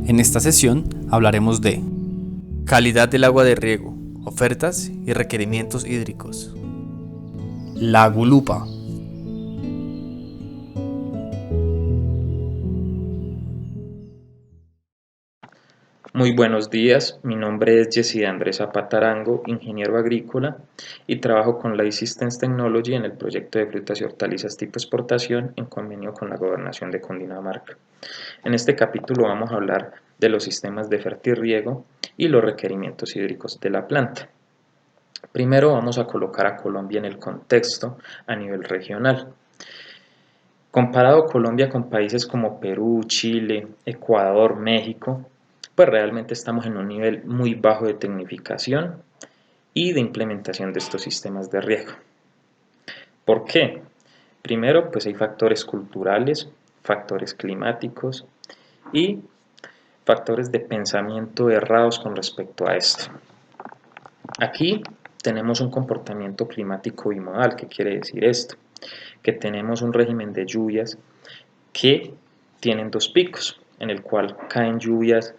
En esta sesión hablaremos de calidad del agua de riego, ofertas y requerimientos hídricos. La Gulupa. Muy buenos días, mi nombre es Jessy Andrés Zapata Arango, ingeniero agrícola y trabajo con la E-Systems Technology en el proyecto de frutas y hortalizas tipo exportación en convenio con la Gobernación de Cundinamarca. En este capítulo vamos a hablar de los sistemas de fertirriego y los requerimientos hídricos de la planta. Primero vamos a colocar a Colombia en el contexto a nivel regional. Comparado Colombia con países como Perú, Chile, Ecuador, México, pues realmente estamos en un nivel muy bajo de tecnificación y de implementación de estos sistemas de riego. ¿Por qué? Primero, pues hay factores culturales, factores climáticos y factores de pensamiento errados con respecto a esto. Aquí tenemos un comportamiento climático bimodal. ¿Qué quiere decir esto? Que tenemos un régimen de lluvias que tienen dos picos, en el cual caen lluvias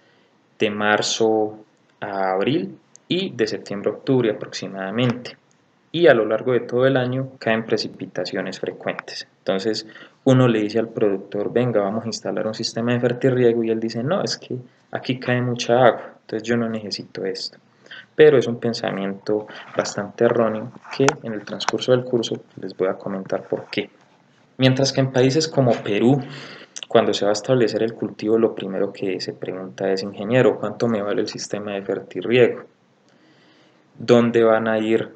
de marzo a abril y de septiembre a octubre aproximadamente. Y a lo largo de todo el año caen precipitaciones frecuentes. Entonces uno le dice al productor, venga, vamos a instalar un sistema de fertirriego, y él dice, no, es que aquí cae mucha agua, entonces yo no necesito esto. Pero es un pensamiento bastante erróneo que en el transcurso del curso les voy a comentar por qué. Mientras que en países como Perú, cuando se va a establecer el cultivo, lo primero que se pregunta es, ingeniero, ¿cuánto me vale el sistema de fertirriego? ¿Dónde van a ir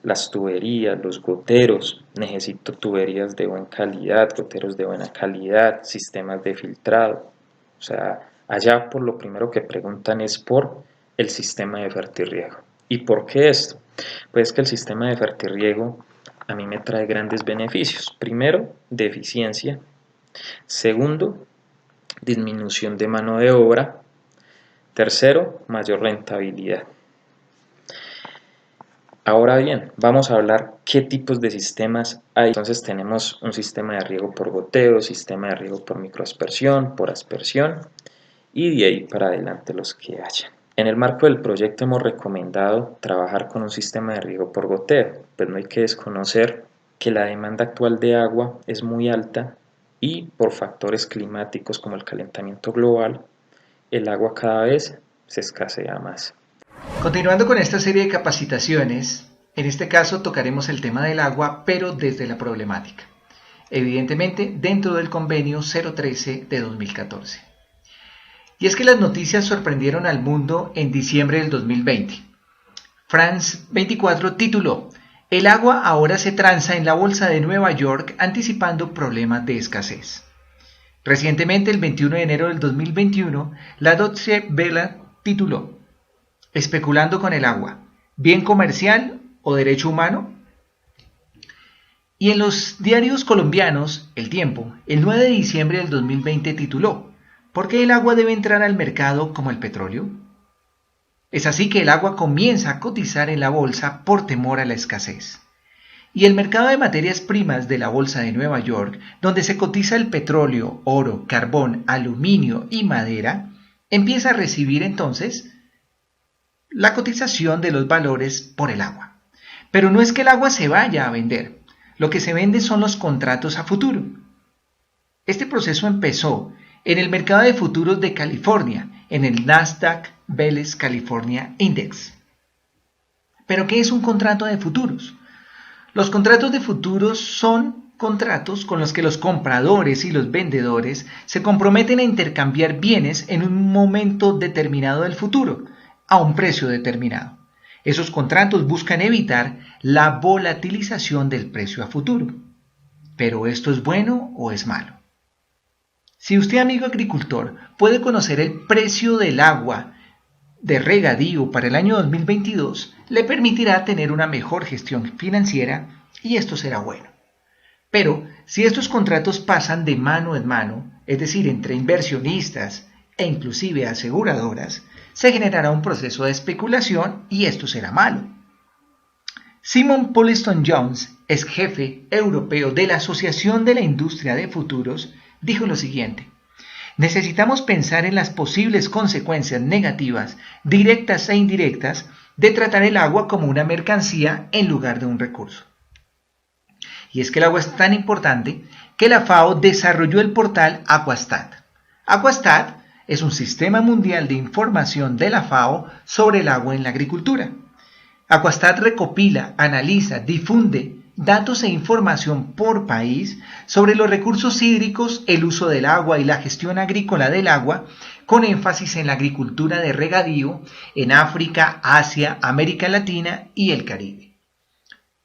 las tuberías, los goteros? Necesito tuberías de buena calidad, goteros de buena calidad, sistemas de filtrado. O sea, allá por lo primero que preguntan es por el sistema de fertirriego. ¿Y por qué esto? Pues que el sistema de fertirriego a mí me trae grandes beneficios. Primero, de eficiencia. Segundo, disminución de mano de obra. Tercero, mayor rentabilidad. Ahora bien, vamos a hablar qué tipos de sistemas hay. Entonces tenemos un sistema de riego por goteo, sistema de riego por microaspersión, por aspersión y de ahí para adelante los que haya. En el marco del proyecto hemos recomendado trabajar con un sistema de riego por goteo, pues no hay que desconocer que la demanda actual de agua es muy alta y por factores climáticos como el calentamiento global, el agua cada vez se escasea más. Continuando con esta serie de capacitaciones, en este caso tocaremos el tema del agua, pero desde la problemática. Evidentemente, dentro del convenio 013 de 2014. Y es que las noticias sorprendieron al mundo en diciembre del 2020. France 24 tituló: El agua ahora se transa en la bolsa de Nueva York, anticipando problemas de escasez. Recientemente, el 21 de enero del 2021, la Deutsche Welle tituló: Especulando con el agua, ¿bien comercial o derecho humano? Y en los diarios colombianos, El Tiempo, el 9 de diciembre del 2020 tituló: ¿Por qué el agua debe entrar al mercado como el petróleo? Es así que el agua comienza a cotizar en la bolsa por temor a la escasez. Y el mercado de materias primas de la bolsa de Nueva York, donde se cotiza el petróleo, oro, carbón, aluminio y madera, empieza a recibir entonces la cotización de los valores por el agua. Pero no es que el agua se vaya a vender, lo que se vende son los contratos a futuro. Este proceso empezó en el mercado de futuros de California, en el Nasdaq Veles California Index. ¿Pero qué es un contrato de futuros? Los contratos de futuros son contratos con los que los compradores y los vendedores se comprometen a intercambiar bienes en un momento determinado del futuro, a un precio determinado. Esos contratos buscan evitar la volatilización del precio a futuro. ¿Pero esto es bueno o es malo? Si usted, amigo agricultor, puede conocer el precio del agua de regadío para el año 2022, le permitirá tener una mejor gestión financiera y esto será bueno. Pero si estos contratos pasan de mano en mano, es decir, entre inversionistas e inclusive aseguradoras, se generará un proceso de especulación y esto será malo. Simon Poleston Jones, ex jefe europeo de la Asociación de la Industria de Futuros, dijo lo siguiente: necesitamos pensar en las posibles consecuencias negativas, directas e indirectas, de tratar el agua como una mercancía en lugar de un recurso. Y es que el agua es tan importante que la FAO desarrolló el portal Aquastat. Aquastat es un sistema mundial de información de la FAO sobre el agua en la agricultura. Aquastat recopila, analiza, difunde datos e información por país sobre los recursos hídricos, el uso del agua y la gestión agrícola del agua, con énfasis en la agricultura de regadío en África, Asia, América Latina y el Caribe.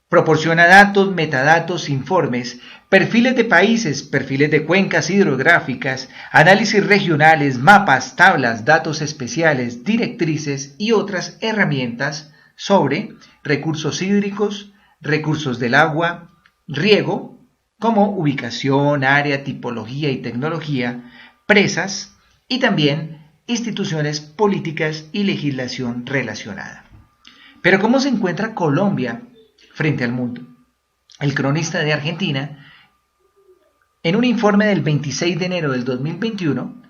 Proporciona datos, metadatos, informes, perfiles de países, perfiles de cuencas hidrográficas, análisis regionales, mapas, tablas, datos especiales, directrices y otras herramientas sobre recursos hídricos, recursos del agua, riego, como ubicación, área, tipología y tecnología, presas y también instituciones políticas y legislación relacionada. Pero ¿cómo se encuentra Colombia frente al mundo? El cronista de Argentina, en un informe del 26 de enero del 2021,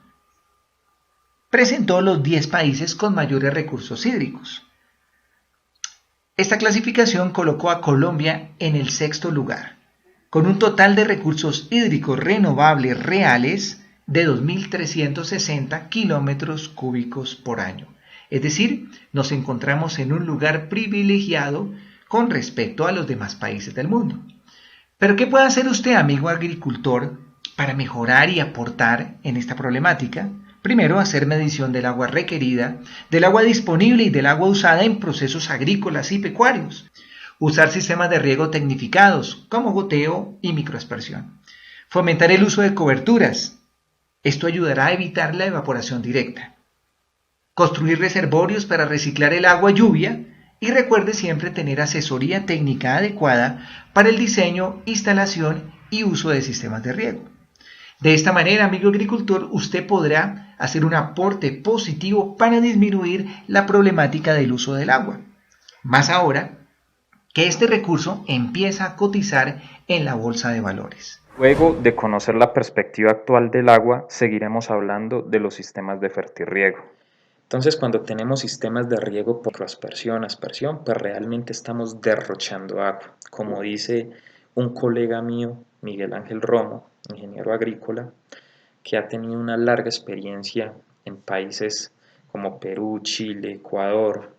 presentó los 10 países con mayores recursos hídricos. Esta clasificación colocó a Colombia en el 6º lugar, con un total de recursos hídricos renovables reales de 2.360 kilómetros cúbicos por año. Es decir, nos encontramos en un lugar privilegiado con respecto a los demás países del mundo. Pero ¿qué puede hacer usted, amigo agricultor, para mejorar y aportar en esta problemática? Primero, hacer medición del agua requerida, del agua disponible y del agua usada en procesos agrícolas y pecuarios. Usar sistemas de riego tecnificados, como goteo y microaspersión. Fomentar el uso de coberturas. Esto ayudará a evitar la evaporación directa. Construir reservorios para reciclar el agua lluvia. Y recuerde siempre tener asesoría técnica adecuada para el diseño, instalación y uso de sistemas de riego. De esta manera, amigo agricultor, usted podrá hacer un aporte positivo para disminuir la problemática del uso del agua. Más ahora que este recurso empieza a cotizar en la bolsa de valores. Luego de conocer la perspectiva actual del agua, seguiremos hablando de los sistemas de fertirriego. Entonces, cuando tenemos sistemas de riego por aspersión, pues realmente estamos derrochando agua. Como dice un colega mío, Miguel Ángel Romo, ingeniero agrícola, que ha tenido una larga experiencia en países como Perú, Chile, Ecuador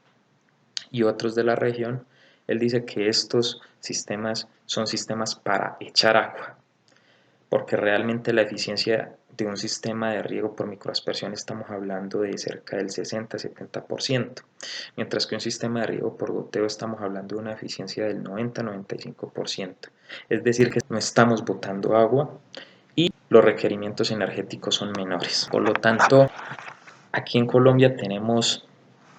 y otros de la región. Él dice que estos sistemas son sistemas para echar agua, porque realmente la eficiencia de un sistema de riego por microaspersión estamos hablando de cerca del 60-70%, mientras que un sistema de riego por goteo estamos hablando de una eficiencia del 90-95%. Es decir, que no estamos botando agua y los requerimientos energéticos son menores. Por lo tanto, aquí en Colombia tenemos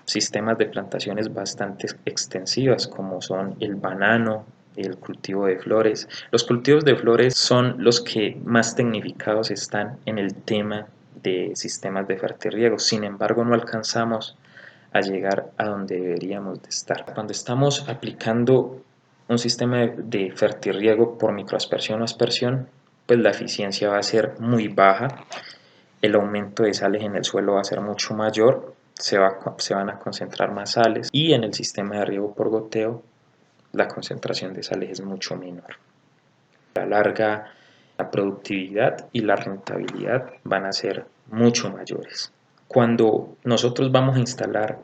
sistemas de plantaciones bastante extensivas, como son el banano, el cultivo de flores. Los cultivos de flores son los que más tecnificados están en el tema de sistemas de fertirriego. Sin embargo, no alcanzamos a llegar a donde deberíamos de estar. Cuando estamos aplicando un sistema de fertirriego por microaspersión o aspersión, pues la eficiencia va a ser muy baja, el aumento de sales en el suelo va a ser mucho mayor, se van a concentrar más sales, y en el sistema de riego por goteo la concentración de sales es mucho menor. A la larga, la productividad y la rentabilidad van a ser mucho mayores. Cuando nosotros vamos a instalar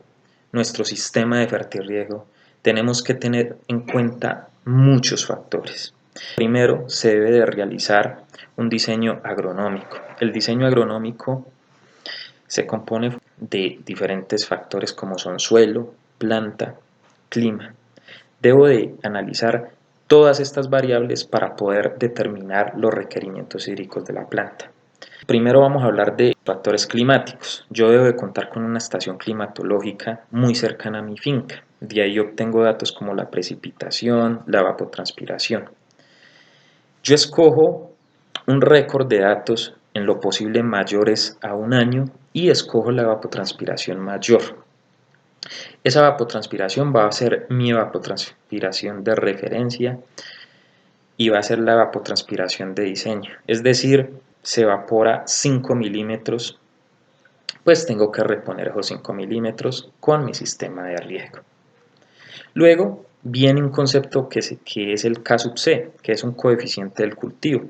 nuestro sistema de fertirriego, tenemos que tener en cuenta muchos factores. Primero, se debe de realizar un diseño agronómico. El diseño agronómico se compone de diferentes factores como son suelo, planta, clima. Debo de analizar todas estas variables para poder determinar los requerimientos hídricos de la planta. Primero vamos a hablar de factores climáticos. Yo debo de contar con una estación climatológica muy cercana a mi finca. De ahí obtengo datos como la precipitación, la evapotranspiración. Yo escojo un récord de datos en lo posible mayores a un año y escojo la evapotranspiración mayor. Esa evapotranspiración va a ser mi evapotranspiración de referencia y va a ser la evapotranspiración de diseño. Es decir, se evapora 5 milímetros, pues tengo que reponer esos 5 milímetros con mi sistema de riego. Luego viene un concepto que es el K sub C, que es un coeficiente del cultivo.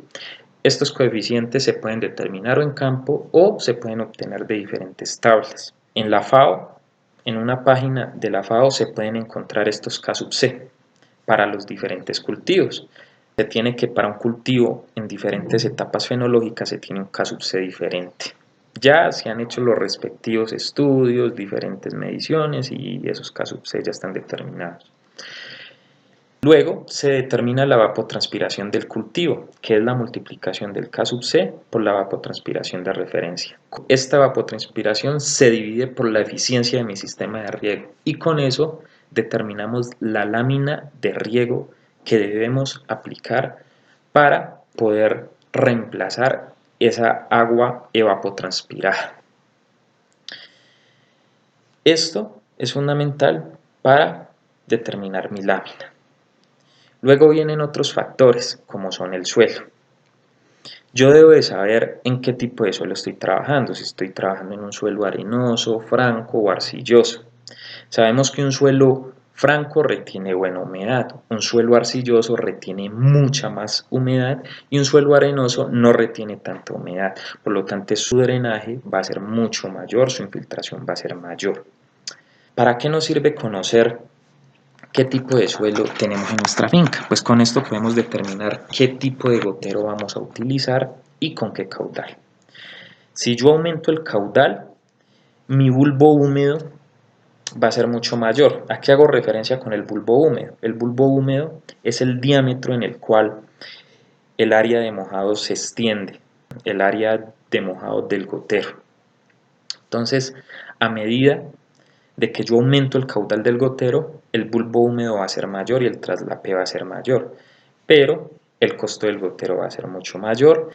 Estos coeficientes se pueden determinar o en campo o se pueden obtener de diferentes tablas. En la FAO, en una página de la FAO se pueden encontrar estos K sub C para los diferentes cultivos. Se tiene que para un cultivo en diferentes etapas fenológicas se tiene un K sub C diferente. Ya se han hecho los respectivos estudios, diferentes mediciones y esos K sub C ya están determinados. Luego se determina la evapotranspiración del cultivo, que es la multiplicación del K sub C por la evapotranspiración de referencia. Esta evapotranspiración se divide por la eficiencia de mi sistema de riego y con eso determinamos la lámina de riego que debemos aplicar para poder reemplazar esa agua evapotranspirada. Esto es fundamental para determinar mi lámina. Luego vienen otros factores, como son el suelo. Yo debo de saber en qué tipo de suelo estoy trabajando, si estoy trabajando en un suelo arenoso, franco o arcilloso. Sabemos que un suelo franco retiene buena humedad, un suelo arcilloso retiene mucha más humedad y un suelo arenoso no retiene tanta humedad. Por lo tanto, su drenaje va a ser mucho mayor, su infiltración va a ser mayor. ¿Para qué nos sirve conocer qué tipo de suelo tenemos en nuestra finca? Pues con esto podemos determinar qué tipo de gotero vamos a utilizar y con qué caudal. Si yo aumento el caudal, mi bulbo húmedo va a ser mucho mayor. ¿A qué hago referencia con el bulbo húmedo? El bulbo húmedo es el diámetro en el cual el área de mojado se extiende, el área de mojado del gotero. Entonces, a medida de que yo aumento el caudal del gotero, el bulbo húmedo va a ser mayor y el traslape va a ser mayor, pero el costo del gotero va a ser mucho mayor.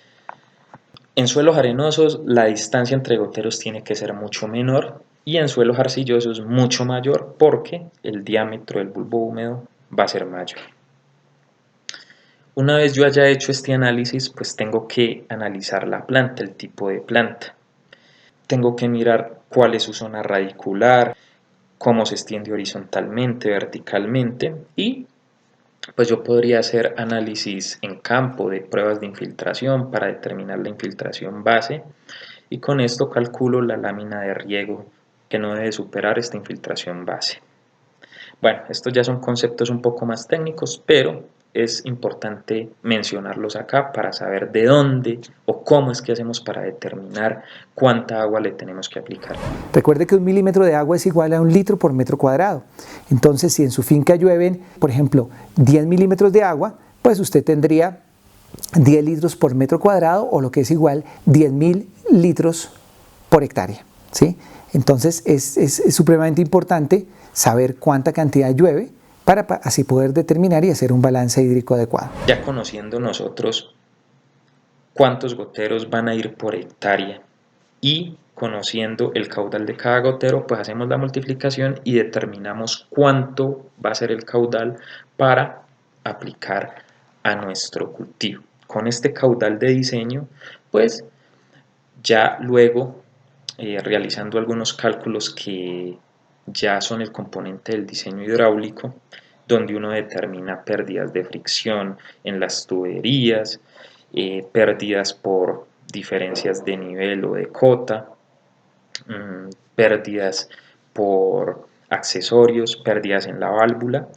En suelos arenosos la distancia entre goteros tiene que ser mucho menor y en suelos arcillosos mucho mayor porque el diámetro del bulbo húmedo va a ser mayor. Una vez yo haya hecho este análisis, pues tengo que analizar la planta, el tipo de planta. Tengo que mirar cuál es su zona radicular, cómo se extiende horizontalmente, verticalmente y pues yo podría hacer análisis en campo de pruebas de infiltración para determinar la infiltración base y con esto calculo la lámina de riego que no debe superar esta infiltración base. Bueno, estos ya son conceptos un poco más técnicos, pero es importante mencionarlos acá para saber de dónde o cómo es que hacemos para determinar cuánta agua le tenemos que aplicar. Recuerde que 1 milímetro de agua es igual a 1 litro por metro cuadrado. Entonces, si en su finca llueven, por ejemplo, 10 milímetros de agua, pues usted tendría 10 litros por metro cuadrado o lo que es igual 10.000 litros por hectárea, ¿sí? Entonces, es supremamente importante saber cuánta cantidad llueve para así poder determinar y hacer un balance hídrico adecuado. Ya conociendo nosotros cuántos goteros van a ir por hectárea y conociendo el caudal de cada gotero, pues hacemos la multiplicación y determinamos cuánto va a ser el caudal para aplicar a nuestro cultivo. Con este caudal de diseño, pues ya luego realizando algunos cálculos que ya son el componente del diseño hidráulico, donde uno determina pérdidas de fricción en las tuberías, pérdidas por diferencias de nivel o de cota, pérdidas por accesorios, pérdidas en la válvula,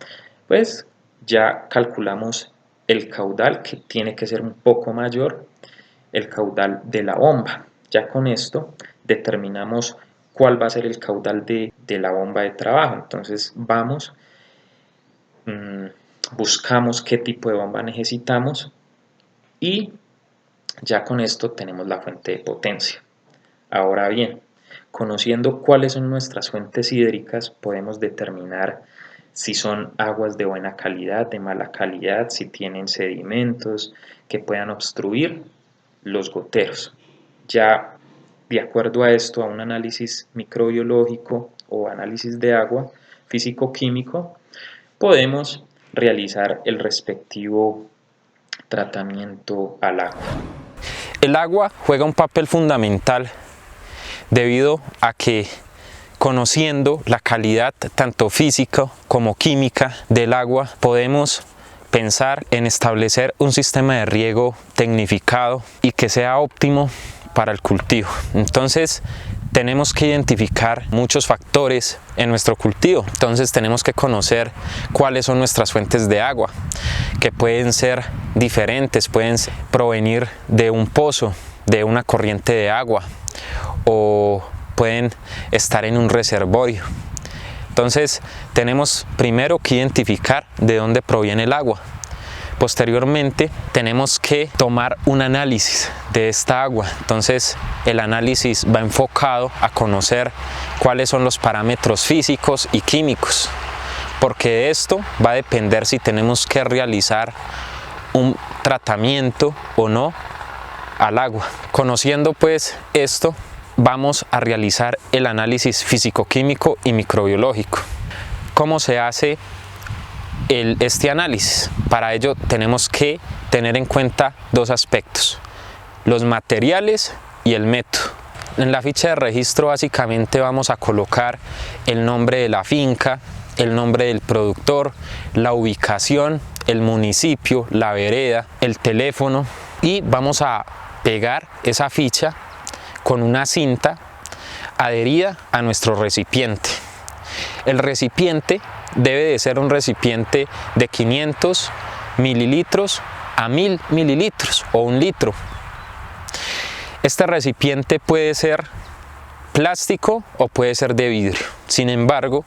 pues ya calculamos el caudal que tiene que ser un poco mayor, el caudal de la bomba. Ya con esto determinamos cuál va a ser el caudal de la bomba de trabajo. Entonces vamos, buscamos qué tipo de bomba necesitamos y ya con esto tenemos la fuente de potencia. Ahora bien, conociendo cuáles son nuestras fuentes hídricas, podemos determinar si son aguas de buena calidad, de mala calidad, si tienen sedimentos que puedan obstruir los goteros. Ya de acuerdo a esto, a un análisis microbiológico o análisis de agua físico-químico, podemos realizar el respectivo tratamiento al agua. El agua juega un papel fundamental debido a que, conociendo la calidad tanto física como química del agua, podemos pensar en establecer un sistema de riego tecnificado y que sea óptimo para el cultivo. Entonces tenemos que identificar muchos factores en nuestro cultivo. Entonces tenemos que conocer cuáles son nuestras fuentes de agua, que pueden ser diferentes, pueden provenir de un pozo, de una corriente de agua, o pueden estar en un reservorio. Entonces tenemos primero que identificar de dónde proviene el agua. Posteriormente tenemos que tomar un análisis de esta agua. Entonces el análisis va enfocado a conocer cuáles son los parámetros físicos y químicos, porque de esto va a depender si tenemos que realizar un tratamiento o no al agua. Conociendo pues esto, vamos a realizar el análisis físico-químico y microbiológico. ¿Cómo se hace este análisis? Para ello tenemos que tener en cuenta dos aspectos: los materiales y el método. En la ficha de registro básicamente vamos a colocar el nombre de la finca, el nombre del productor, la ubicación, el municipio, la vereda, el teléfono, y vamos a pegar esa ficha con una cinta adherida a nuestro recipiente. El recipiente debe de ser un recipiente de 500 mililitros a 1000 mililitros o 1 litro. Este recipiente puede ser plástico o puede ser de vidrio. Sin embargo,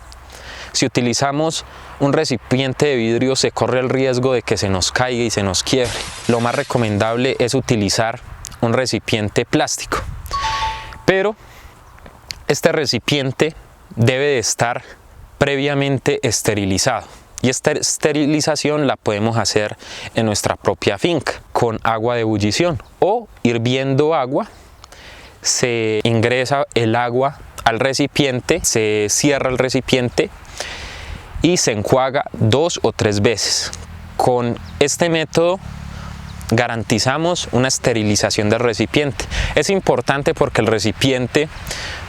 si utilizamos un recipiente de vidrio, se corre el riesgo de que se nos caiga y se nos quiebre. Lo más recomendable es utilizar un recipiente plástico, pero este recipiente debe de estar previamente esterilizado, y esta esterilización la podemos hacer en nuestra propia finca con agua de ebullición o hirviendo agua. Se ingresa el agua al recipiente, se cierra el recipiente y se enjuaga 2 o 3 veces. Con este método garantizamos una esterilización del recipiente. Es importante porque el recipiente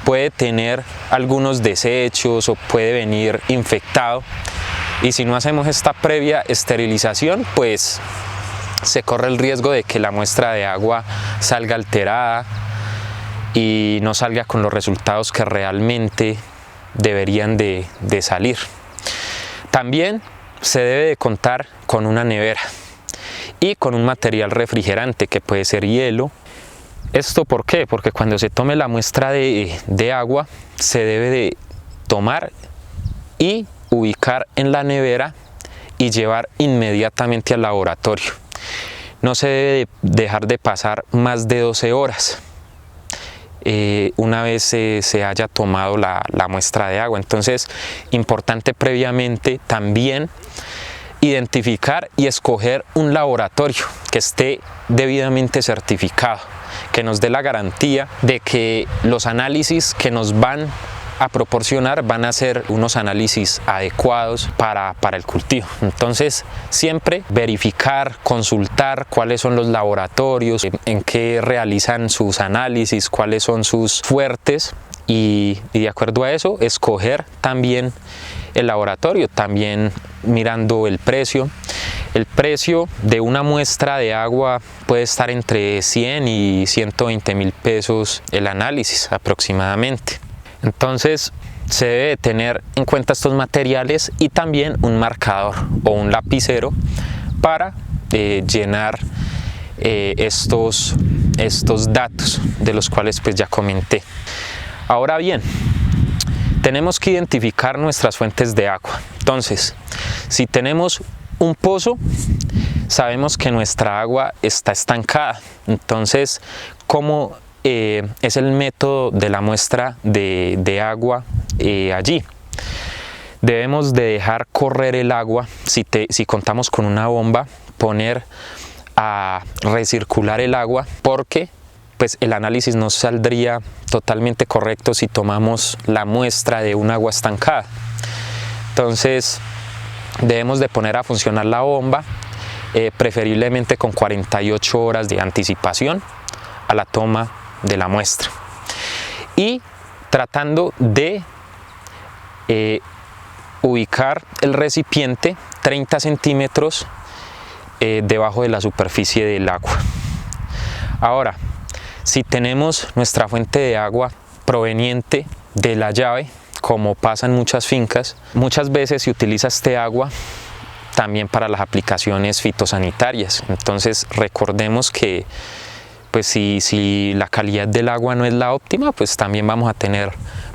puede tener algunos desechos o puede venir infectado, y si no hacemos esta previa esterilización, pues se corre el riesgo de que la muestra de agua salga alterada y no salga con los resultados que realmente deberían de salir. También se debe de contar con una nevera y con un material refrigerante que puede ser hielo. ¿Esto por qué? Porque cuando se tome la muestra de agua, se debe de tomar y ubicar en la nevera y llevar inmediatamente al laboratorio. No se debe dejar de pasar más de 12 horas una vez se haya tomado la muestra de agua. Entonces, importante previamente también identificar y escoger un laboratorio que esté debidamente certificado, que nos dé la garantía de que los análisis que nos van a proporcionar van a ser unos análisis adecuados para el cultivo. Entonces, siempre verificar, consultar cuáles son los laboratorios, en qué realizan sus análisis, cuáles son sus fuertes, y de acuerdo a eso escoger también el laboratorio, también mirando el precio. El precio de una muestra de agua puede estar entre 100 y 120 mil pesos el análisis aproximadamente. Entonces se debe tener en cuenta estos materiales y también un marcador o un lapicero para llenar estos datos de los cuales pues ya comenté. Ahora bien, tenemos que identificar nuestras fuentes de agua. Entonces, si tenemos un pozo, sabemos que nuestra agua está estancada. Entonces, ¿cómo es el método de la muestra de agua allí? Debemos de dejar correr el agua. Si contamos con una bomba, poner a recircular el agua, porque pues el análisis no saldría totalmente correcto si tomamos la muestra de un agua estancada. Entonces debemos de poner a funcionar la bomba, preferiblemente con 48 horas de anticipación, a la toma de la muestra y tratando de ubicar el recipiente 30 centímetros debajo de la superficie del agua. Ahora, si tenemos nuestra fuente de agua proveniente de la llave, como pasa en muchas fincas, muchas veces se utiliza este agua también para las aplicaciones fitosanitarias. Entonces recordemos que pues si la calidad del agua no es la óptima, pues también vamos a tener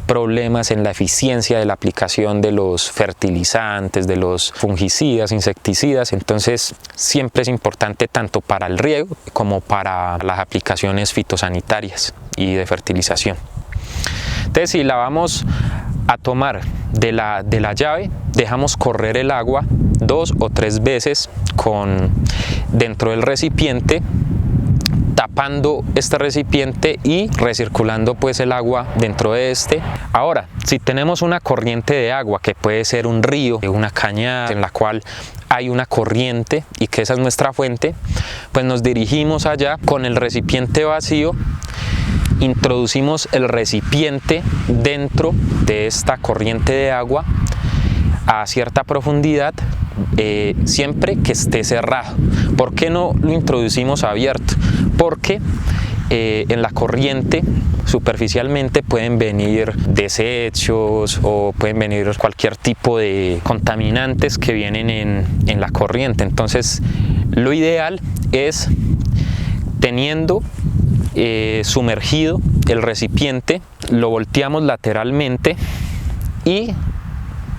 problemas en la eficiencia de la aplicación de los fertilizantes, de los fungicidas, insecticidas. Entonces siempre es importante tanto para el riego como para las aplicaciones fitosanitarias y de fertilización. Entonces, si la vamos a tomar de la llave, dejamos correr el agua 2 o 3 veces dentro del recipiente, tapando este recipiente y recirculando pues el agua dentro de este. Ahora, si tenemos una corriente de agua, que puede ser un río, una cañada en la cual hay una corriente y que esa es nuestra fuente, pues nos dirigimos allá con el recipiente vacío, introducimos el recipiente dentro de esta corriente de agua a cierta profundidad, siempre que esté cerrado. ¿Por qué no lo introducimos abierto? Porque en la corriente superficialmente pueden venir desechos o pueden venir cualquier tipo de contaminantes que vienen en la corriente. Entonces lo ideal es, teniendo sumergido el recipiente, lo volteamos lateralmente y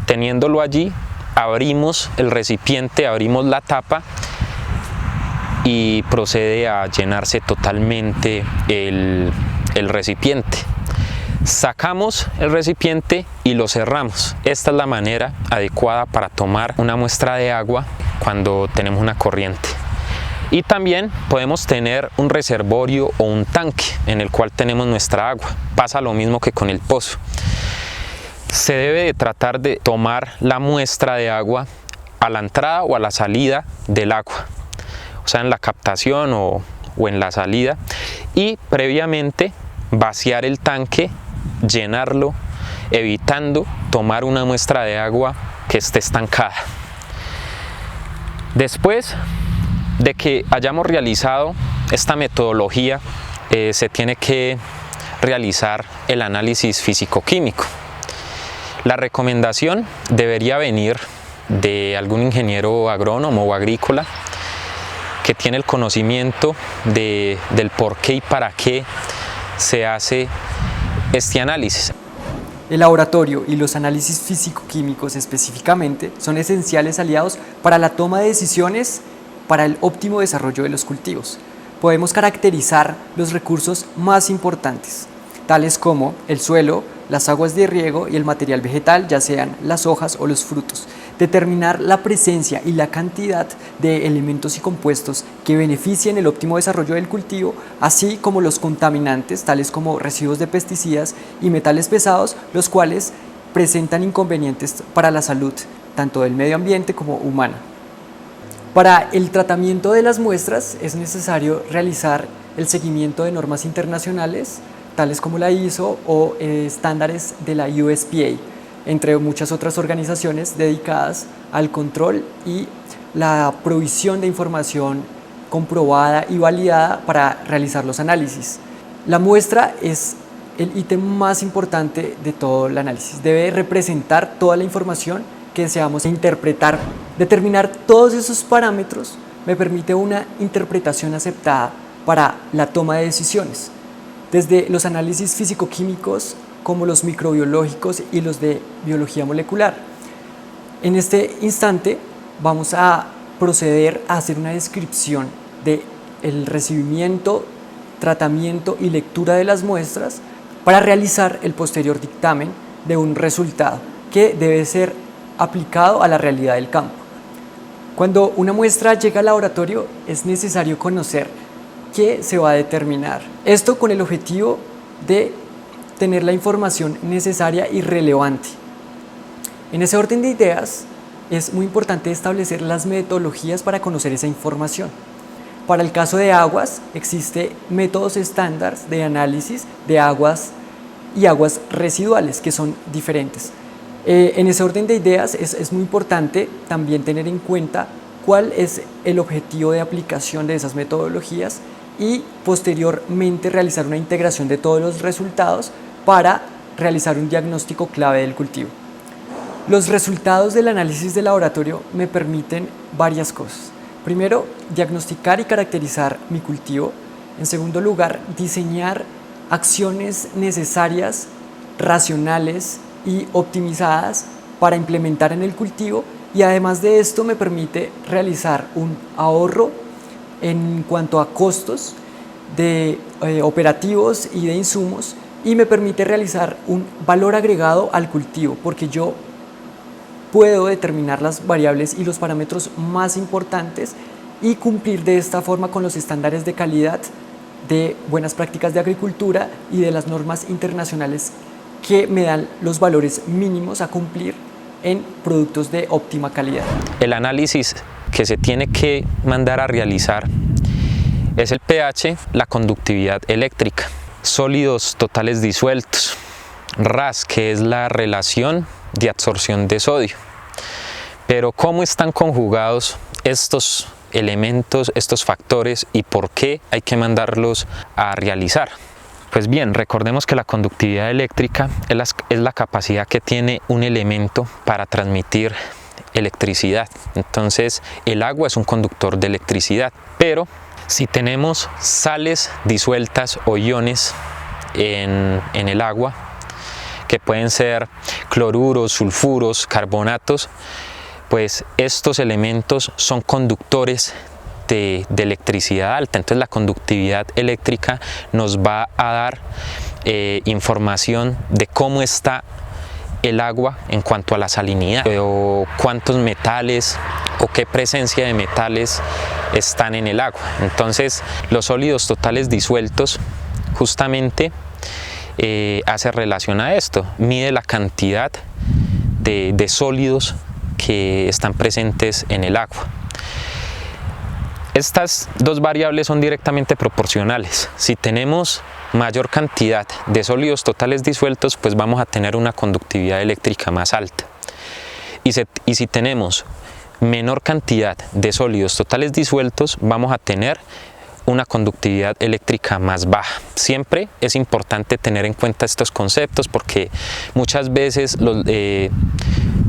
teniéndolo allí, abrimos el recipiente, abrimos la tapa y procede a llenarse totalmente el recipiente. Sacamos el recipiente y lo cerramos. Esta es la manera adecuada para tomar una muestra de agua cuando tenemos una corriente. Y también podemos tener un reservorio o un tanque en el cual tenemos nuestra agua. Pasa lo mismo que con el pozo. Se debe de tratar de tomar la muestra de agua a la entrada o a la salida del agua, o sea, en la captación o en la salida, y previamente vaciar el tanque, llenarlo, evitando tomar una muestra de agua que esté estancada. Después de que hayamos realizado esta metodología, se tiene que realizar el análisis físico-químico. La recomendación debería venir de algún ingeniero agrónomo o agrícola que tiene el conocimiento del por qué y para qué se hace este análisis. El laboratorio y los análisis físico-químicos específicamente son esenciales aliados para la toma de decisiones para el óptimo desarrollo de los cultivos. Podemos caracterizar los recursos más importantes, tales como el suelo, las aguas de riego y el material vegetal, ya sean las hojas o los frutos. Determinar la presencia y la cantidad de elementos y compuestos que beneficien el óptimo desarrollo del cultivo, así como los contaminantes, tales como residuos de pesticidas y metales pesados, los cuales presentan inconvenientes para la salud, tanto del medio ambiente como humana. Para el tratamiento de las muestras es necesario realizar el seguimiento de normas internacionales, tales como la ISO o estándares de la USPA, entre muchas otras organizaciones dedicadas al control y la provisión de información comprobada y validada para realizar los análisis. La muestra es el ítem más importante de todo el análisis. Debe representar toda la información que deseamos interpretar. Determinar todos esos parámetros me permite una interpretación aceptada para la toma de decisiones, desde los análisis físico-químicos como los microbiológicos y los de biología molecular. En este instante vamos a proceder a hacer una descripción del recibimiento, tratamiento y lectura de las muestras para realizar el posterior dictamen de un resultado que debe ser aplicado a la realidad del campo. Cuando una muestra llega al laboratorio es necesario conocer qué se va a determinar. Esto con el objetivo de tener la información necesaria y relevante. En ese orden de ideas es muy importante establecer las metodologías para conocer esa información. Para el caso de aguas, existen métodos estándar de análisis de aguas y aguas residuales, que son diferentes. En ese orden de ideas es muy importante también tener en cuenta cuál es el objetivo de aplicación de esas metodologías y posteriormente realizar una integración de todos los resultados para realizar un diagnóstico clave del cultivo. Los resultados del análisis de laboratorio me permiten varias cosas. Primero, diagnosticar y caracterizar mi cultivo. En segundo lugar, diseñar acciones necesarias, racionales y optimizadas para implementar en el cultivo, y además de esto me permite realizar un ahorro en cuanto a costos de operativos y de insumos, y me permite realizar un valor agregado al cultivo, porque yo puedo determinar las variables y los parámetros más importantes y cumplir de esta forma con los estándares de calidad de buenas prácticas de agricultura y de las normas internacionales que me dan los valores mínimos a cumplir en productos de óptima calidad. El análisis que se tiene que mandar a realizar es el pH, la conductividad eléctrica, sólidos totales disueltos, RAS, que es la relación de absorción de sodio. Pero ¿cómo están conjugados estos elementos, estos factores, y por qué hay que mandarlos a realizar? Pues bien, recordemos que la conductividad eléctrica es la capacidad que tiene un elemento para transmitir electricidad. Entonces, el agua es un conductor de electricidad, pero si tenemos sales disueltas o iones en el agua, que pueden ser cloruros, sulfuros, carbonatos, pues estos elementos son conductores de electricidad alta. Entonces la conductividad eléctrica nos va a dar información de cómo está el agua en cuanto a la salinidad, o cuántos metales o qué presencia de metales están en el agua. Entonces los sólidos totales disueltos justamente hace relación a esto, mide la cantidad de sólidos que están presentes en el agua. Estas dos variables son directamente proporcionales. Si tenemos mayor cantidad de sólidos totales disueltos, pues vamos a tener una conductividad eléctrica más alta. Y si tenemos menor cantidad de sólidos totales disueltos, vamos a tener una conductividad eléctrica más baja. Siempre es importante tener en cuenta estos conceptos, porque muchas veces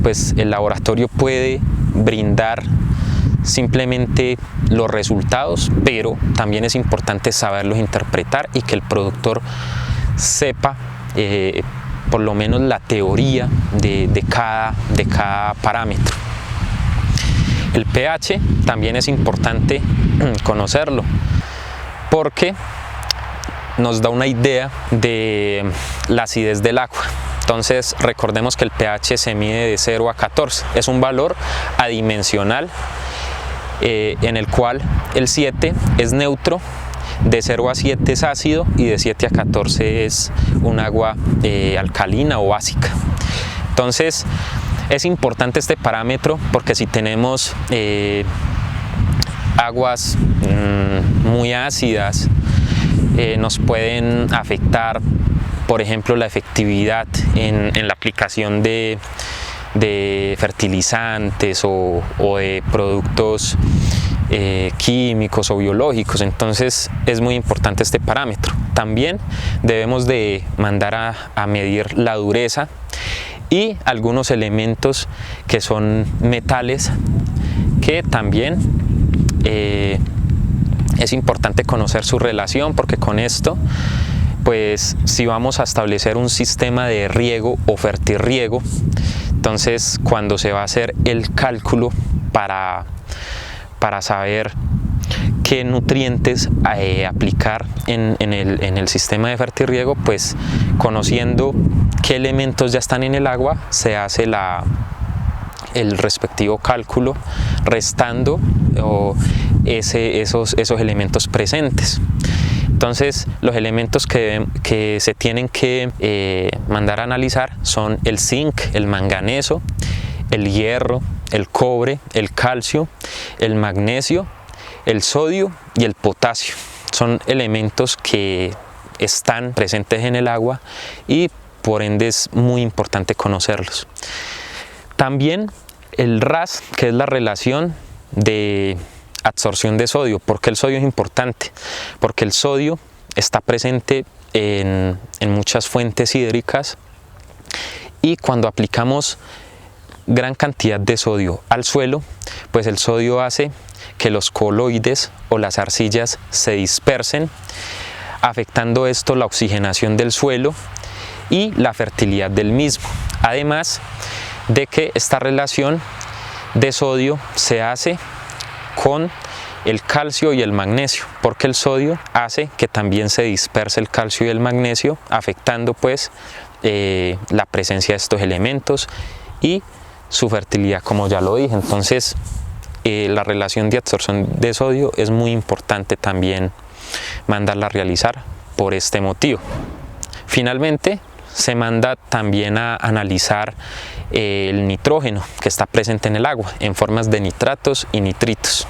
pues el laboratorio puede brindar simplemente los resultados, pero también es importante saberlos interpretar y que el productor sepa por lo menos la teoría de cada parámetro. El pH también es importante conocerlo, porque nos da una idea de la acidez del agua. Entonces recordemos que el pH se mide de 0 a 14, es un valor adimensional en el cual el 7 es neutro, de 0 a 7 es ácido y de 7 a 14 es un agua alcalina o básica. Entonces es importante este parámetro, porque si tenemos aguas muy ácidas, nos pueden afectar, por ejemplo, la efectividad en la aplicación de fertilizantes o de productos químicos o biológicos. Entonces es muy importante este parámetro. También debemos de mandar a medir la dureza y algunos elementos que son metales, que también es importante conocer su relación, porque con esto, pues si vamos a establecer un sistema de riego o fertirriego, entonces cuando se va a hacer el cálculo para saber qué nutrientes aplicar en el sistema de fertirriego, pues conociendo qué elementos ya están en el agua, se hace el respectivo cálculo restando esos elementos presentes. Entonces los elementos que se tienen que mandar a analizar son el zinc, el manganeso, el hierro, el cobre, el calcio, el magnesio, El sodio y el potasio son elementos que están presentes en el agua y por ende es muy importante conocerlos. También el RAS, que es la relación de absorción de sodio. ¿Por qué el sodio es importante? Porque el sodio está presente en muchas fuentes hídricas y cuando aplicamos gran cantidad de sodio al suelo, pues el sodio hace que los coloides o las arcillas se dispersen, afectando esto la oxigenación del suelo y la fertilidad del mismo. Además de que esta relación de sodio se hace con el calcio y el magnesio, porque el sodio hace que también se disperse el calcio y el magnesio, afectando pues la presencia de estos elementos y su fertilidad, como ya lo dije. Entonces la relación de absorción de sodio es muy importante también mandarla a realizar por este motivo. Finalmente se manda también a analizar el nitrógeno que está presente en el agua en formas de nitratos y nitritos.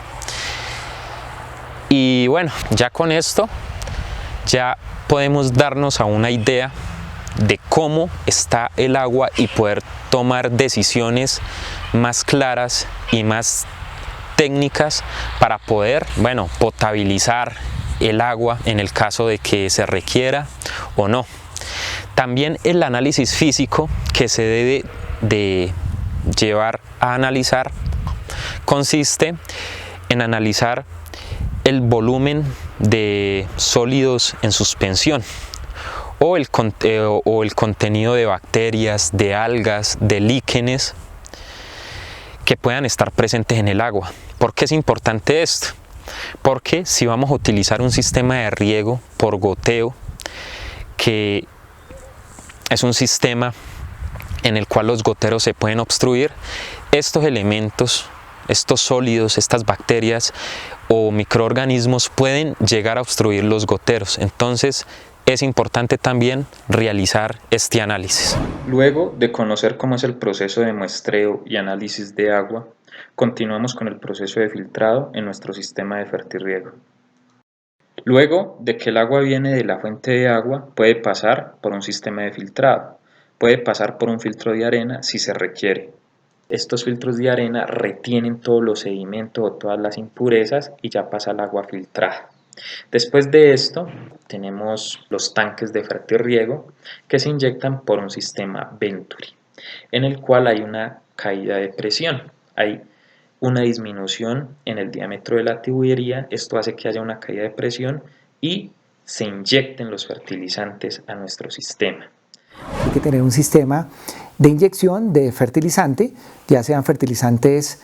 Y bueno, ya con esto ya podemos darnos a una idea de cómo está el agua y poder tomar decisiones más claras y más técnicas para poder, bueno, potabilizar el agua en el caso de que se requiera o no. También el análisis físico que se debe de llevar a analizar consiste en analizar el volumen de sólidos en suspensión o el contenido de bacterias, de algas, de líquenes que puedan estar presentes en el agua. ¿Por qué es importante esto? Porque si vamos a utilizar un sistema de riego por goteo, que es un sistema en el cual los goteros se pueden obstruir, estos elementos, estos sólidos, estas bacterias o microorganismos pueden llegar a obstruir los goteros. Entonces es importante también realizar este análisis. Luego de conocer cómo es el proceso de muestreo y análisis de agua, continuamos con el proceso de filtrado en nuestro sistema de fertirriego. Luego de que el agua viene de la fuente de agua, puede pasar por un sistema de filtrado, puede pasar por un filtro de arena si se requiere. Estos filtros de arena retienen todos los sedimentos o todas las impurezas y ya pasa el agua filtrada. Después de esto tenemos los tanques de fertirriego que se inyectan por un sistema Venturi, en el cual hay una caída de presión, hay una disminución en el diámetro de la tubería. Esto hace que haya una caída de presión y se inyecten los fertilizantes a nuestro sistema. Hay que tener un sistema de inyección de fertilizante, ya sean fertilizantes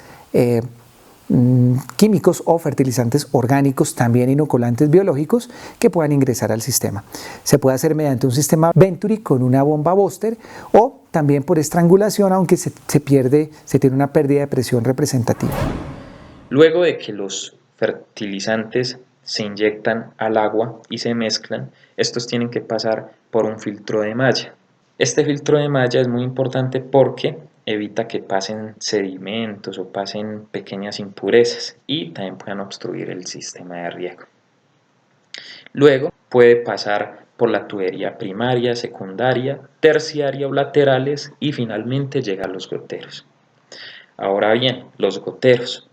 químicos o fertilizantes orgánicos, también inoculantes biológicos, que puedan ingresar al sistema. Se puede hacer mediante un sistema Venturi con una bomba Booster o también por estrangulación, aunque se tiene una pérdida de presión representativa. Luego de que los fertilizantes se inyectan al agua y se mezclan, estos tienen que pasar por un filtro de malla. Este filtro de malla es muy importante porque evita que pasen sedimentos o pasen pequeñas impurezas y también puedan obstruir el sistema de riego. Luego puede pasar por la tubería primaria, secundaria, terciaria o laterales y finalmente llega a los goteros. Ahora bien, los goteros.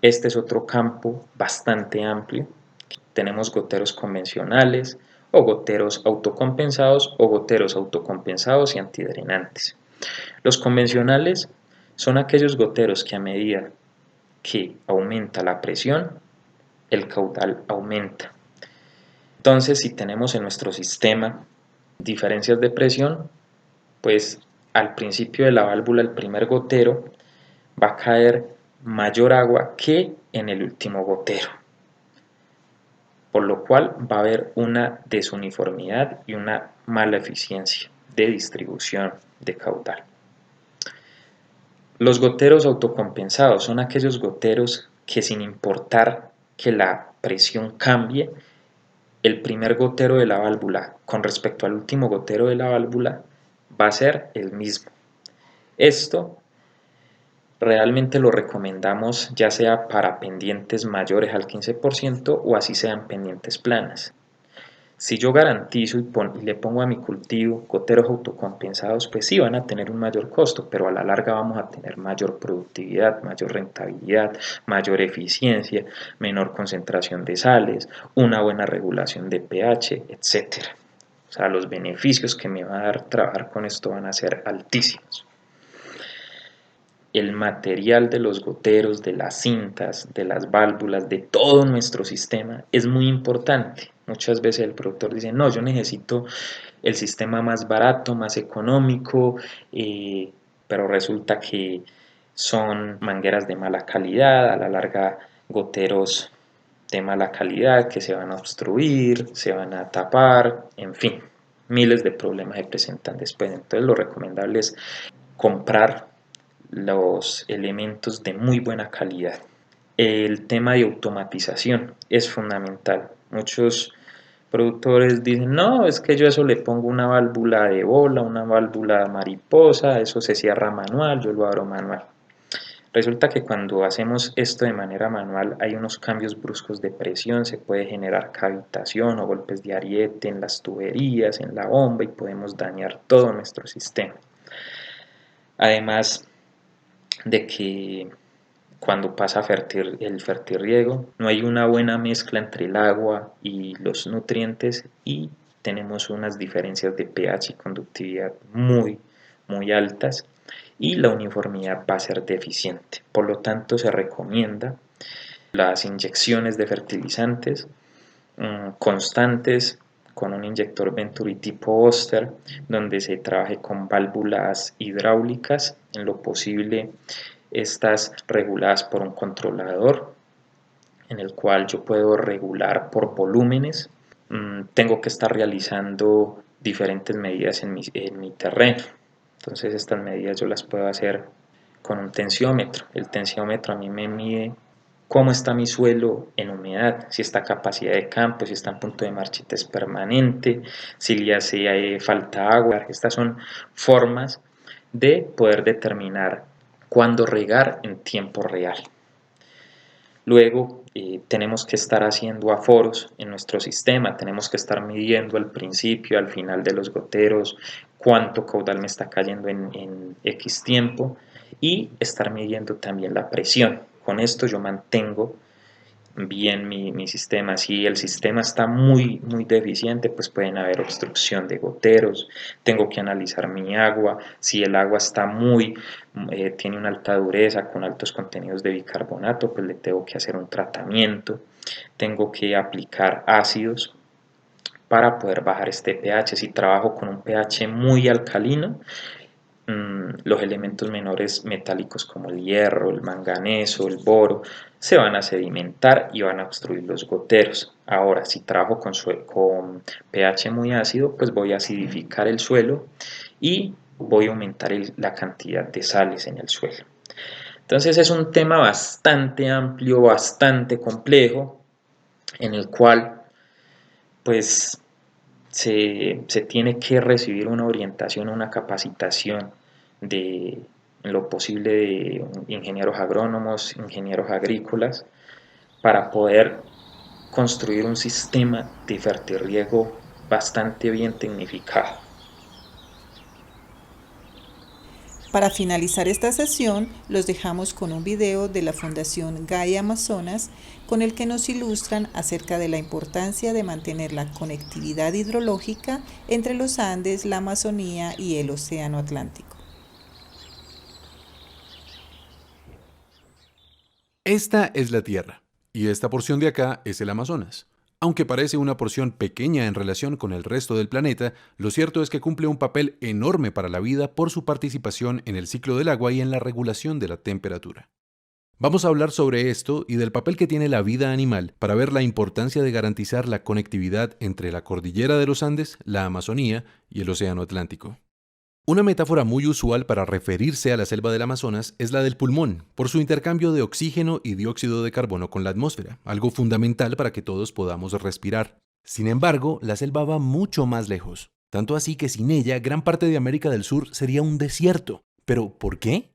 Este es otro campo bastante amplio. Tenemos goteros convencionales o goteros autocompensados y antidrenantes. Los convencionales son aquellos goteros que a medida que aumenta la presión, el caudal aumenta. Entonces, si tenemos en nuestro sistema diferencias de presión, pues al principio de la válvula, el primer gotero, va a caer mayor agua que en el último gotero, por lo cual va a haber una desuniformidad y una mala eficiencia de distribución de caudal. Los goteros autocompensados son aquellos goteros que, sin importar que la presión cambie, el primer gotero de la válvula con respecto al último gotero de la válvula va a ser el mismo. Esto Realmente lo recomendamos ya sea para pendientes mayores al 15% o así sean pendientes planas. Si yo garantizo y le pongo a mi cultivo goteros autocompensados, pues sí van a tener un mayor costo, pero a la larga vamos a tener mayor productividad, mayor rentabilidad, mayor eficiencia, menor concentración de sales, una buena regulación de pH, etc. O sea, los beneficios que me va a dar trabajar con esto van a ser altísimos. El material de los goteros, de las cintas, de las válvulas, de todo nuestro sistema es muy importante. Muchas veces el productor dice, no, yo necesito el sistema más barato, más económico, pero resulta que son mangueras de mala calidad, a la larga goteros de mala calidad que se van a obstruir, se van a tapar, en fin, miles de problemas se presentan después. Entonces lo recomendable es comprar los elementos de muy buena calidad. El tema de automatización es fundamental. Muchos productores dicen, no, es que yo eso le pongo una válvula de bola, una válvula mariposa, eso se cierra manual, yo lo abro manual. Resulta que cuando hacemos esto de manera manual hay unos cambios bruscos de presión, se puede generar cavitación o golpes de ariete en las tuberías, en la bomba y podemos dañar todo nuestro sistema. Además de que cuando pasa el fertirriego no hay una buena mezcla entre el agua y los nutrientes y tenemos unas diferencias de pH y conductividad muy altas y la uniformidad va a ser deficiente. Por lo tanto se recomienda las inyecciones de fertilizantes constantes con un inyector Venturi tipo Oster, donde se trabaje con válvulas hidráulicas, en lo posible estas reguladas por un controlador, en el cual yo puedo regular por volúmenes. Tengo que estar realizando diferentes medidas en mi terreno, entonces estas medidas yo las puedo hacer con un tensiómetro. El tensiómetro a mí me mide cómo está mi suelo en humedad, si está a capacidad de campo, si está en punto de marchitez permanente, si le hace falta agua. Estas son formas de poder determinar cuándo regar en tiempo real. Luego tenemos que estar haciendo aforos en nuestro sistema, tenemos que estar midiendo al principio, al final de los goteros, cuánto caudal me está cayendo en X tiempo y estar midiendo también la presión. Con esto yo mantengo bien mi sistema. Si el sistema está muy deficiente, pues pueden haber obstrucción de goteros. Tengo que analizar mi agua. Si el agua está tiene una alta dureza con altos contenidos de bicarbonato, pues le tengo que hacer un tratamiento. Tengo que aplicar ácidos para poder bajar este pH. Si trabajo con un pH muy alcalino, los elementos menores metálicos como el hierro, el manganeso, el boro se van a sedimentar y van a obstruir los goteros. Ahora, si trabajo con pH muy ácido, pues voy a acidificar el suelo y voy a aumentar la cantidad de sales en el suelo. Entonces es un tema bastante amplio, bastante complejo, en el cual pues se tiene que recibir una orientación, una capacitación en lo posible de ingenieros agrónomos, ingenieros agrícolas, para poder construir un sistema de fertirriego bastante bien tecnificado. Para finalizar esta sesión, los dejamos con un video de la Fundación Gaia Amazonas con el que nos ilustran acerca de la importancia de mantener la conectividad hidrológica entre los Andes, la Amazonía y el Océano Atlántico. Esta es la Tierra, y esta porción de acá es el Amazonas. Aunque parece una porción pequeña en relación con el resto del planeta, lo cierto es que cumple un papel enorme para la vida por su participación en el ciclo del agua y en la regulación de la temperatura. Vamos a hablar sobre esto y del papel que tiene la vida animal para ver la importancia de garantizar la conectividad entre la cordillera de los Andes, la Amazonía y el Océano Atlántico. Una metáfora muy usual para referirse a la selva del Amazonas es la del pulmón, por su intercambio de oxígeno y dióxido de carbono con la atmósfera, algo fundamental para que todos podamos respirar. Sin embargo, la selva va mucho más lejos, tanto así que sin ella gran parte de América del Sur sería un desierto. ¿Pero por qué?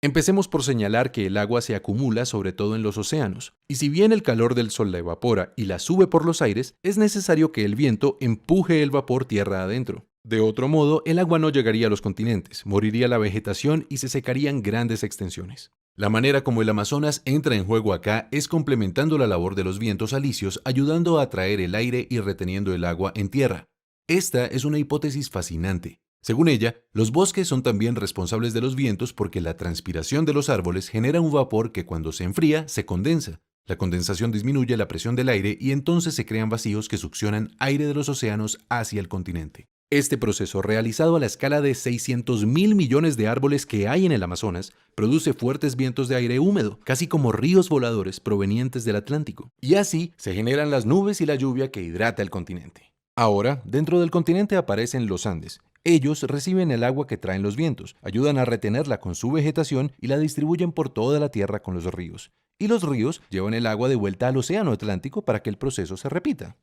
Empecemos por señalar que el agua se acumula sobre todo en los océanos, y si bien el calor del sol la evapora y la sube por los aires, es necesario que el viento empuje el vapor tierra adentro. De otro modo, el agua no llegaría a los continentes, moriría la vegetación y se secarían grandes extensiones. La manera como el Amazonas entra en juego acá es complementando la labor de los vientos alisios, ayudando a atraer el aire y reteniendo el agua en tierra. Esta es una hipótesis fascinante. Según ella, los bosques son también responsables de los vientos porque la transpiración de los árboles genera un vapor que cuando se enfría se condensa. La condensación disminuye la presión del aire y entonces se crean vacíos que succionan aire de los océanos hacia el continente. Este proceso, realizado a la escala de 600.000 millones de árboles que hay en el Amazonas, produce fuertes vientos de aire húmedo, casi como ríos voladores provenientes del Atlántico. Y así se generan las nubes y la lluvia que hidrata el continente. Ahora, dentro del continente aparecen los Andes. Ellos reciben el agua que traen los vientos, ayudan a retenerla con su vegetación y la distribuyen por toda la tierra con los ríos. Y los ríos llevan el agua de vuelta al océano Atlántico para que el proceso se repita.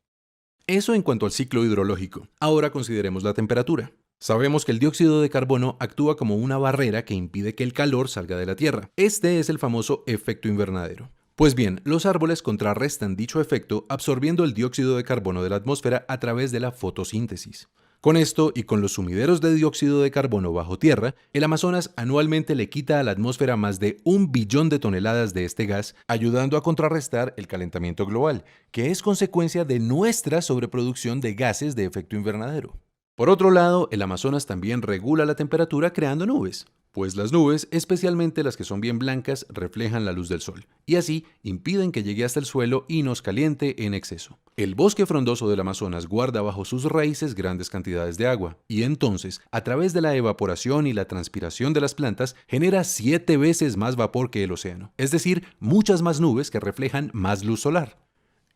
Eso en cuanto al ciclo hidrológico. Ahora consideremos la temperatura. Sabemos que el dióxido de carbono actúa como una barrera que impide que el calor salga de la Tierra. Este es el famoso efecto invernadero. Pues bien, los árboles contrarrestan dicho efecto absorbiendo el dióxido de carbono de la atmósfera a través de la fotosíntesis. Con esto y con los sumideros de dióxido de carbono bajo tierra, el Amazonas anualmente le quita a la atmósfera más de 1 billón de toneladas de este gas, ayudando a contrarrestar el calentamiento global, que es consecuencia de nuestra sobreproducción de gases de efecto invernadero. Por otro lado, el Amazonas también regula la temperatura creando nubes, pues las nubes, especialmente las que son bien blancas, reflejan la luz del sol, y así impiden que llegue hasta el suelo y nos caliente en exceso. El bosque frondoso del Amazonas guarda bajo sus raíces grandes cantidades de agua, y entonces, a través de la evaporación y la transpiración de las plantas, genera 7 veces más vapor que el océano, es decir, muchas más nubes que reflejan más luz solar.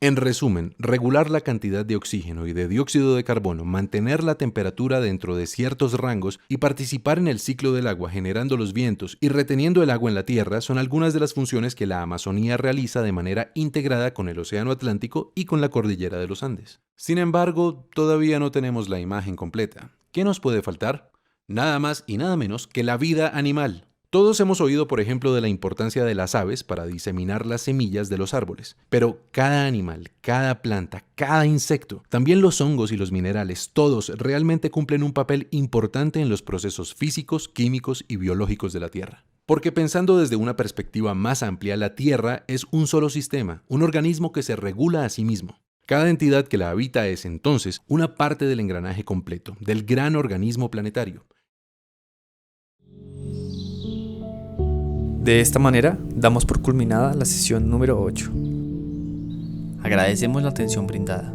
En resumen, regular la cantidad de oxígeno y de dióxido de carbono, mantener la temperatura dentro de ciertos rangos y participar en el ciclo del agua generando los vientos y reteniendo el agua en la tierra son algunas de las funciones que la Amazonía realiza de manera integrada con el Océano Atlántico y con la cordillera de los Andes. Sin embargo, todavía no tenemos la imagen completa. ¿Qué nos puede faltar? Nada más y nada menos que la vida animal. Todos hemos oído, por ejemplo, de la importancia de las aves para diseminar las semillas de los árboles, pero cada animal, cada planta, cada insecto, también los hongos y los minerales, todos realmente cumplen un papel importante en los procesos físicos, químicos y biológicos de la Tierra. Porque pensando desde una perspectiva más amplia, la Tierra es un solo sistema, un organismo que se regula a sí mismo. Cada entidad que la habita es entonces una parte del engranaje completo, del gran organismo planetario. De esta manera, damos por culminada la sesión número 8. Agradecemos la atención brindada.